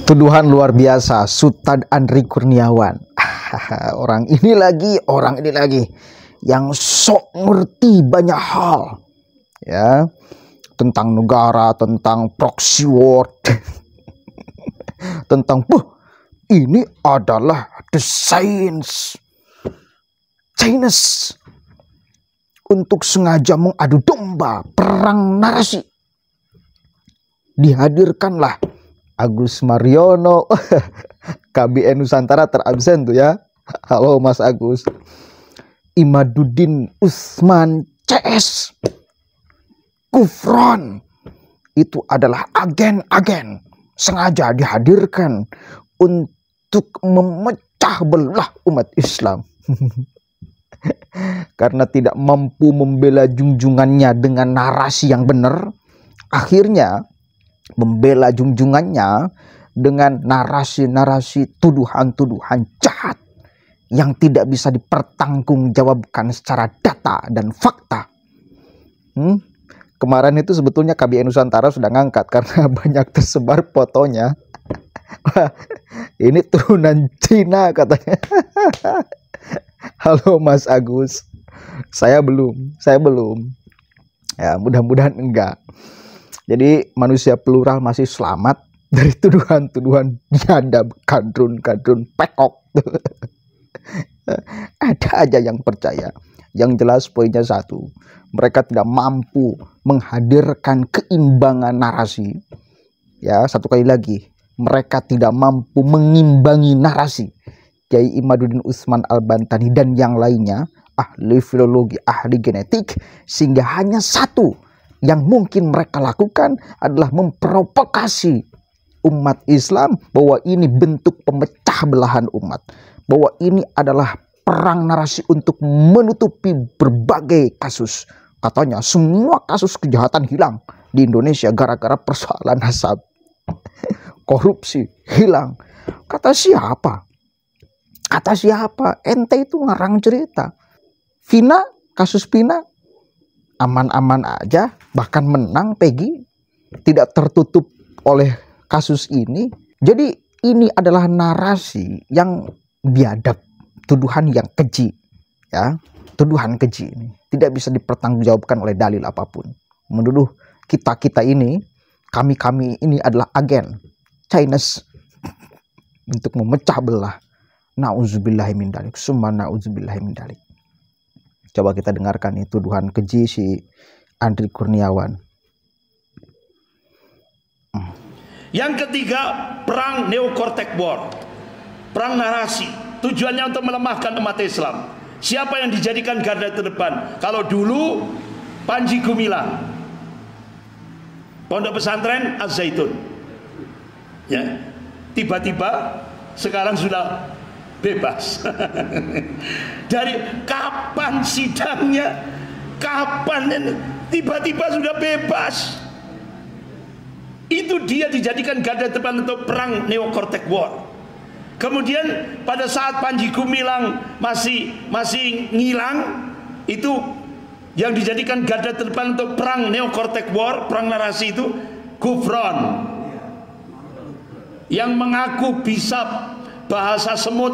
Tuduhan luar biasa, Sultan Andri Kurniawan. Orang ini lagi yang sok ngerti banyak hal, ya, tentang negara, tentang proxy war, tentang ini adalah the science Chinese untuk sengaja mengadu domba perang narasi. Dihadirkanlah Agus Mariono, KBN Nusantara terabsen tuh ya. Halo Mas Agus. Imaduddin Usman CS, Kufron. Itu adalah agen-agen sengaja dihadirkan untuk memecah belah umat Islam. Karena tidak mampu membela junjungannya dengan narasi yang benar, akhirnya membela junjungannya dengan narasi-narasi tuduhan-tuduhan jahat yang tidak bisa dipertanggungjawabkan secara data dan fakta. Kemarin itu sebetulnya KBN Nusantara sudah ngangkat karena banyak tersebar fotonya. Ini turunan Cina katanya. Halo Mas Agus. Saya belum. Ya, mudah-mudahan enggak. Jadi manusia plural masih selamat dari tuduhan-tuduhan biadab, kadrun, pekok. Ada aja yang percaya. Yang jelas poinnya satu, mereka tidak mampu menghadirkan keimbangan narasi. Ya, satu kali lagi, mereka tidak mampu mengimbangi narasi. Kiai Imaduddin Usman Al-Bantani dan yang lainnya, ahli filologi, ahli genetik, sehingga hanya satu yang mungkin mereka lakukan adalah memprovokasi umat Islam bahwa ini bentuk pemecah belahan umat, bahwa ini adalah perang narasi untuk menutupi berbagai kasus. Katanya semua kasus kejahatan hilang di Indonesia gara-gara persoalan nasab. Korupsi hilang. Kata siapa? Ente itu ngarang cerita. Kasus Vina aman-aman aja, bahkan menang Peggy, tidak tertutup oleh kasus ini. Jadi ini adalah narasi yang biadab, tuduhan yang keji, ya, tuduhan keji ini tidak bisa dipertanggungjawabkan oleh dalil apapun. Menuduh kita ini, kami ini adalah agen Chinese untuk memecah belah. Nauzubillahi min dzalik, summa nauzubillahi min dzalik. Coba kita dengarkan itu tuduhan keji si Andri Kurniawan. Yang ketiga, perang Neo-Cortex War, perang narasi. Tujuannya untuk melemahkan umat Islam. Siapa yang dijadikan garda terdepan? Kalau dulu Panji Gumilang, Pondok Pesantren Az-Zaitun, ya, tiba-tiba sekarang sudah bebas. Dari kapan sidangnya? Kapan tiba-tiba sudah bebas? Itu dia dijadikan garda depan untuk perang Neo-Cortex War. Kemudian pada saat Panji Gumilang masih ngilang, itu yang dijadikan garda terdepan untuk perang Neo-Cortex War, perang narasi itu Gufron, yang mengaku bisa bahasa semut,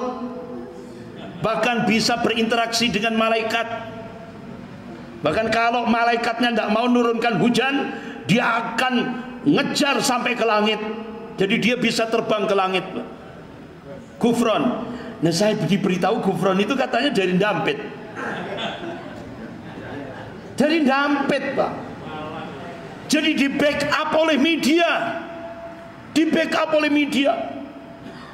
bahkan bisa berinteraksi dengan malaikat. Bahkan kalau malaikatnya tidak mau nurunkan hujan, dia akan ngejar sampai ke langit. Jadi dia bisa terbang ke langit. Gufron. Nah, saya diberitahu Gufron itu katanya dari Ndampit. Dari Ndampit, Pak. Jadi di backup oleh media.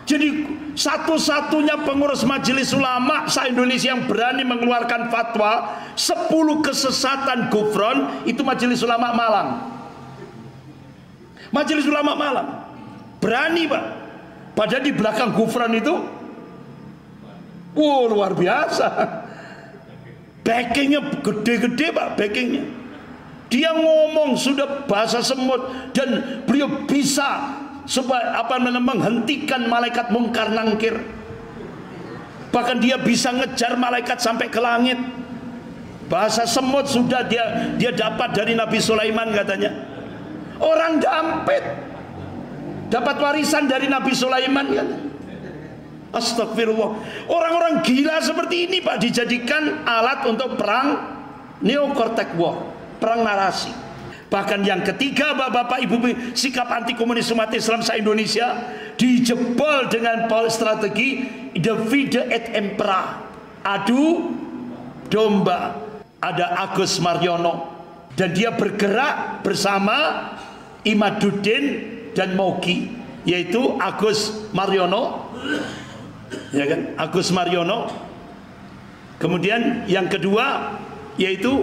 Jadi satu-satunya pengurus majelis ulama se-Indonesia yang berani mengeluarkan fatwa 10 kesesatan Gufron itu majelis ulama Malang. Majelis ulama Malang berani, Pak. Padahal di belakang Gufron itu luar biasa. Backingnya gede-gede, Pak, backingnya. Dia ngomong sudah bahasa semut dan beliau bisa supaya menghentikan malaikat mungkar nangkir. Bahkan dia bisa ngejar malaikat sampai ke langit. Bahasa semut sudah dia dapat dari Nabi Sulaiman katanya. Orang Ndampit dapat warisan dari Nabi Sulaiman kan. Astagfirullah. Orang-orang gila seperti ini Pak dijadikan alat untuk perang neocortex war, perang narasi. Bahkan yang ketiga Bapak Ibu, sikap anti komunis umat Islam se-Indonesia dijebol dengan strategi divide et impera, adu domba. Ada Agus Mariono dan dia bergerak bersama Imaduddin dan Mogi, yaitu Agus Mariono, ya kan, Agus Mariono. Kemudian yang kedua yaitu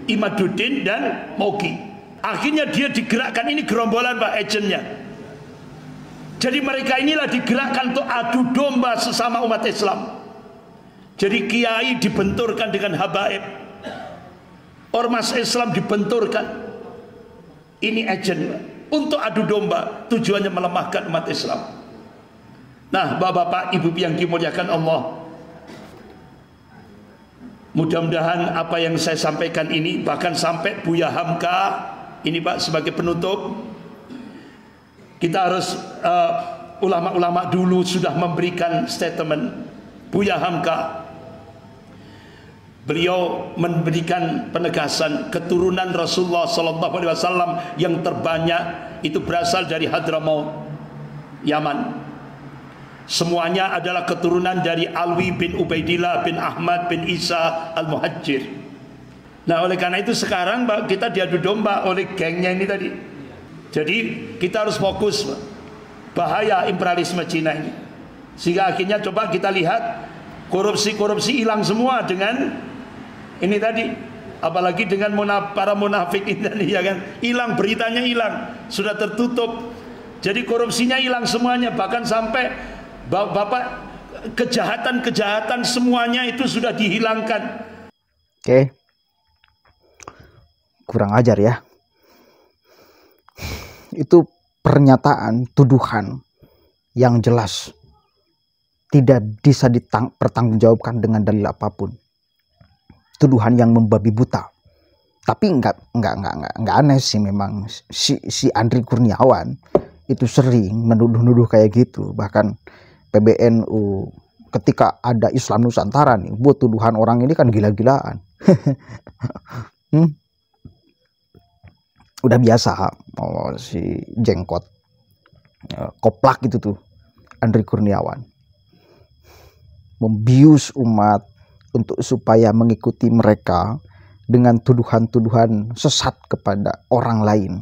Imaduddin dan Mogi. Akhirnya dia digerakkan, ini gerombolan Pak agentnya. Jadi mereka inilah digerakkan untuk adu domba sesama umat Islam. Jadi kiai dibenturkan dengan habaib, ormas Islam dibenturkan. Ini agen untuk adu domba, tujuannya melemahkan umat Islam. Nah Bapak Ibu yang dimuliakan Allah, mudah-mudahan apa yang saya sampaikan ini, bahkan sampai Buya Hamka ini Pak sebagai penutup, kita harus ulama-ulama dulu sudah memberikan statement. Buya Hamka, beliau memberikan penegasan keturunan Rasulullah SAW yang terbanyak itu berasal dari Hadramaut, Yaman. Semuanya adalah keturunan dari Alwi bin Ubaidillah bin Ahmad bin Isa Al-Muhajir. Nah oleh karena itu sekarang kita diadu domba oleh gengnya ini tadi. Jadi kita harus fokus bahaya imperialisme Cina ini. Sehingga akhirnya coba kita lihat korupsi-korupsi hilang semua dengan ini tadi, apalagi dengan para munafik ini ya kan, hilang, beritanya hilang, sudah tertutup. Jadi korupsinya hilang semuanya, bahkan sampai Bapak kejahatan-kejahatan semuanya itu sudah dihilangkan. Oke. Kurang ajar ya. Itu pernyataan, tuduhan yang jelas tidak bisa dipertanggungjawabkan dengan dalil apapun. Tuduhan yang membabi buta. Tapi enggak aneh sih memang si Andri Kurniawan itu sering menuduh-nuduh kayak gitu. Bahkan PBNU ketika ada Islam Nusantara nih, buat tuduhan orang ini kan gila-gilaan. Udah biasa si jenggot koplak gitu tuh Andri Kurniawan membius umat untuk supaya mengikuti mereka dengan tuduhan-tuduhan sesat kepada orang lain.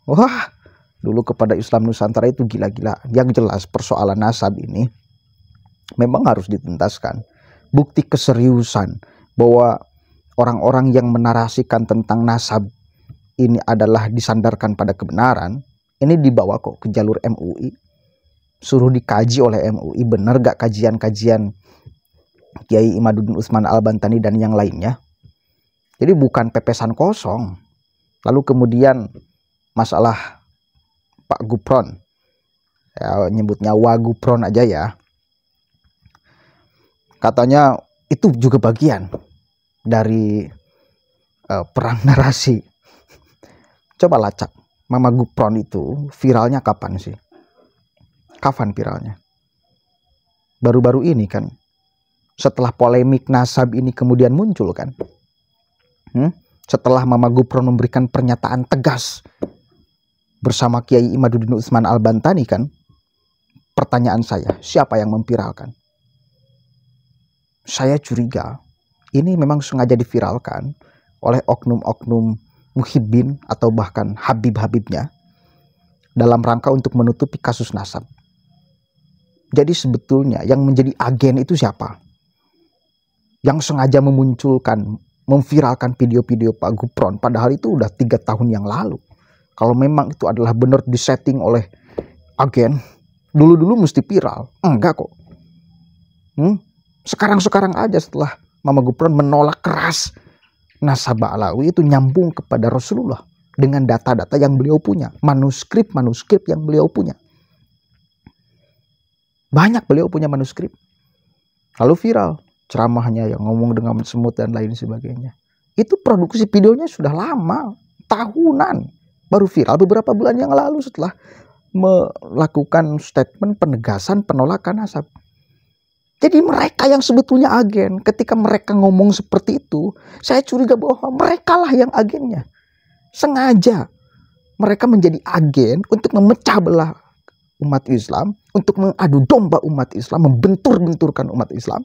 Wah, dulu kepada Islam Nusantara itu gila-gilaan. Yang jelas persoalan nasab ini memang harus dituntaskan. Bukti keseriusan bahwa orang-orang yang menarasikan tentang nasab ini adalah disandarkan pada kebenaran, ini dibawa kok ke jalur MUI. Suruh dikaji oleh MUI, benar gak kajian-kajian Kiai Imaduddin Utsman Al-Bantani dan yang lainnya. Jadi bukan pepesan kosong. Lalu kemudian masalah Pak Gupron, ya, nyebutnya Wagupron aja ya, katanya itu juga bagian dari perang narasi. Coba lacak Mama Gupron itu viralnya kapan sih? Kapan viralnya? Baru-baru ini kan, setelah polemik nasab ini kemudian muncul kan, setelah Mama Gupron memberikan pernyataan tegas bersama Kiai Imaduddin Utsman Al-Bantani kan, pertanyaan saya, siapa yang memviralkan? Saya curiga ini memang sengaja diviralkan oleh oknum-oknum muhibbin atau bahkan habib-habibnya dalam rangka untuk menutupi kasus nasab. Jadi sebetulnya yang menjadi agen itu siapa? Yang sengaja memunculkan, memviralkan video-video Pak Gupron, padahal itu udah 3 tahun yang lalu. Kalau memang itu adalah benar disetting oleh agen, dulu-dulu mesti viral. Enggak kok. Sekarang-sekarang aja setelah Mama Gupron menolak keras nasabah Alawi itu nyambung kepada Rasulullah dengan data-data yang beliau punya, manuskrip-manuskrip yang beliau punya. Banyak beliau punya manuskrip. Lalu viral ceramahnya yang ngomong dengan semut dan lain sebagainya. Itu produksi videonya sudah lama, tahunan. Baru viral beberapa bulan yang lalu setelah melakukan statement penegasan penolakan Asap. Jadi mereka yang sebetulnya agen. Ketika mereka ngomong seperti itu, saya curiga bahwa mereka lah yang agennya. Sengaja mereka menjadi agen untuk memecah belah umat Islam, untuk mengadu domba umat Islam, membentur-benturkan umat Islam.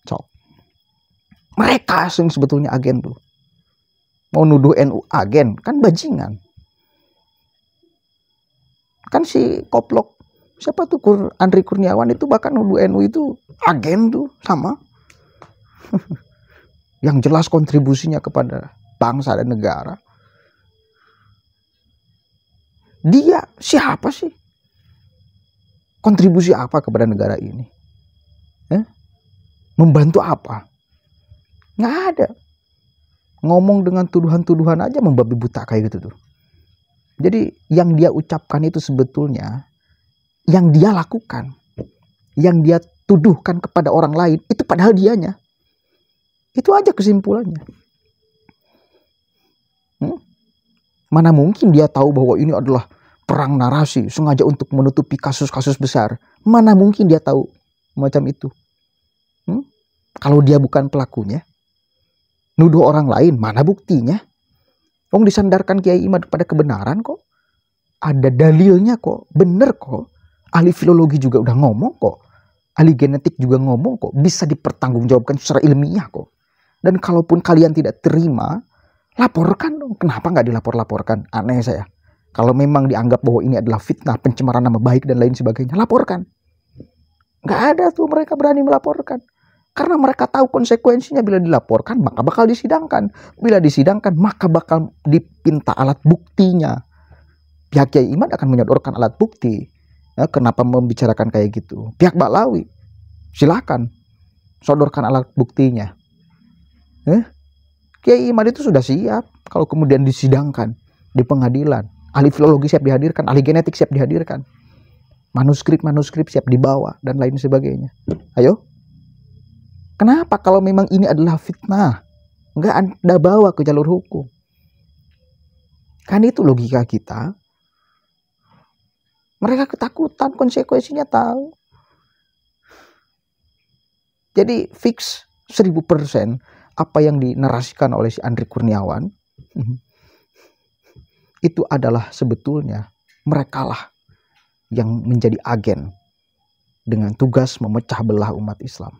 So, mereka yang sebetulnya agen tuh. Mau nuduh NU agen, kan bajingan. Kan si Koplok, siapa tuh Andri Kurniawan itu bahkan nuduh NU itu agen tuh, sama. Yang jelas kontribusinya kepada bangsa dan negara. Dia siapa sih? Kontribusi apa kepada negara ini? Membantu apa? Nggak ada. Ngomong dengan tuduhan-tuduhan aja membabi buta kayak gitu tuh. Jadi yang dia ucapkan itu sebetulnya, yang dia lakukan, yang dia tuduhkan kepada orang lain, itu padahal dianya. Itu aja kesimpulannya. Mana mungkin dia tahu bahwa ini adalah perang narasi, sengaja untuk menutupi kasus-kasus besar. Mana mungkin dia tahu macam itu. Kalau dia bukan pelakunya, nuduh orang lain, mana buktinya? Wong disandarkan Kiai Imad pada kebenaran kok. Ada dalilnya kok, bener kok. Ahli filologi juga udah ngomong kok. Ahli genetik juga ngomong kok. Bisa dipertanggungjawabkan secara ilmiah kok. Dan kalaupun kalian tidak terima, laporkan dong. Kenapa nggak dilapor-laporkan? Aneh saya. Kalau memang dianggap bahwa ini adalah fitnah, pencemaran nama baik dan lain sebagainya, laporkan. Nggak ada tuh mereka berani melaporkan. Karena mereka tahu konsekuensinya bila dilaporkan, maka bakal disidangkan. Bila disidangkan, maka bakal dipinta alat buktinya. Pihak Kiai Imad akan menyodorkan alat bukti. Ya, kenapa membicarakan kayak gitu? Pihak Ba'lawi, silakan sodorkan alat buktinya. Kiai Imad itu sudah siap kalau kemudian disidangkan di pengadilan. Ahli filologi siap dihadirkan, ahli genetik siap dihadirkan. Manuskrip siap dibawa dan lain sebagainya. Ayo. Kenapa kalau memang ini adalah fitnah? Nggak Anda bawa ke jalur hukum. Kan itu logika kita. Mereka ketakutan, konsekuensinya tahu. Jadi fix 1000% apa yang dinarasikan oleh si Andri Kurniawan itu adalah sebetulnya merekalah yang menjadi agen dengan tugas memecah belah umat Islam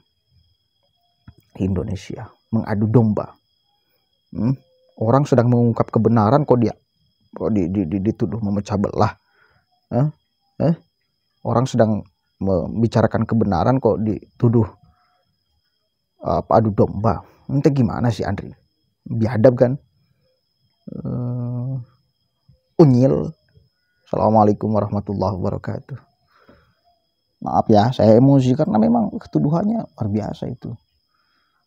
di Indonesia, mengadu domba. Orang sedang mengungkap kebenaran kok dituduh memecah belah. Orang sedang membicarakan kebenaran kok dituduh adu domba. Entah gimana sih Andri? Biadab kan? Unyil. Assalamualaikum warahmatullahi wabarakatuh. Maaf ya, saya emosi karena memang ketuduhannya luar biasa itu.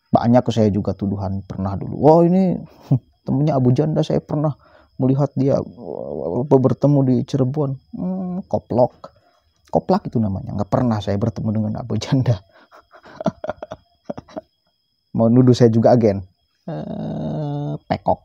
Banyak saya juga tuduhan pernah dulu. Wah ini temennya Abu Janda, saya pernah melihat dia bertemu di Cirebon. Koplak itu namanya. Nggak pernah saya bertemu dengan Abu Janda. Mau nuduh saya juga agen. Pekok.